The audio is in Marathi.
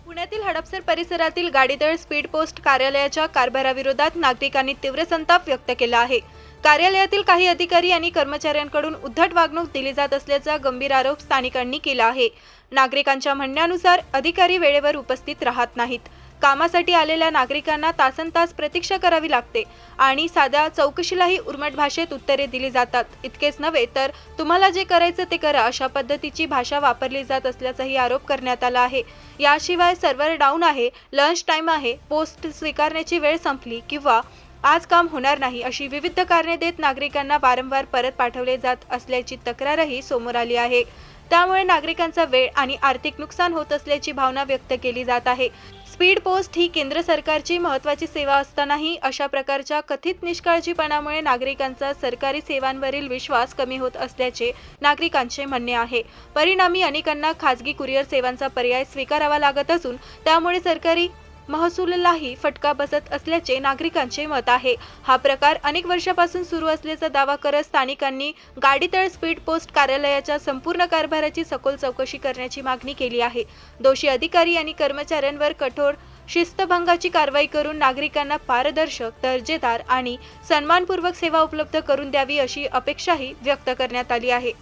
पुण्यातील हडपसर परिसरातील गाडीतळ स्पीड पोस्ट कार्यालयाच्या कारभाराविरोधात नागरिकांनी तीव्र संताप व्यक्त केला आहे। कार्यालयातील काही अधिकारी आणि कर्मचाऱ्यांकडून उद्धट वागणूक दिली जात असल्याचा गंभीर आरोप स्थानिकांनी केला आहे। नागरिकांच्या म्हणण्यानुसार अधिकारी वेळेवर उपस्थित राहत नाहीत। कामासाठी आलेल्या नागरिकांना तासनतास प्रतीक्षा करावी लागते आणि साध्या चौकशीलाही उर्मट भाषेत उत्तरे दिली जातात। इतकेच नव्हे तर तुम्हाला जे करायचं ते करा अशा पद्धतीची भाषा वापरली जात असल्याचाही आरोप करण्यात आला आहे। याशिवाय सर्व्हर डाऊन आहे, लंच टाइम आहे, पोस्ट स्वीकारण्याची वेळ संपली किंवा आज काम होणार नाही अशी विविध कारणे देत नागरिकांना वारंवार परत पाठवले जात असल्याची तक्रारही समोर आली आहे। त्यामुळे नागरिकांचा वेळ आणि आर्थिक नुकसान होत असल्याची भावना व्यक्त केली जात आहे। स्पीड पोस्ट ही केंद्र सरकारची महत्त्वाची सेवा असतानाही अशा प्रकारच्या कथित निष्काळजीपणामुळे नागरिकांचा सरकारी सेवांवरील विश्वास कमी होत असल्याचे नागरिकांचे म्हणणे आहे। परिणामी अनेकांना खासगी कुरिअर सेवांचा पर्याय स्वीकारावा लागत असून त्यामुळे सरकारी महसूललाही फटका बसत असल्याचे नागरिकांचे मत आहे। हा प्रकार अनेक वर्षापासून सुरू असल्याचा दावा करत स्थानिकांनी गाडीतळ स्पीड पोस्ट कार्यालयाच्या संपूर्ण कारभाराची सखोल चौकशी करण्याची मागणी केली आहे। दोषी अधिकारी आणि कर्मचाऱ्यांवर कठोर शिस्तभंगाची कारवाई करून नागरिकांना पारदर्शक, दर्जेदार आणि सन्मानपूर्वक सेवा उपलब्ध करून द्यावी अशी अपेक्षाही व्यक्त करण्यात आली आहे।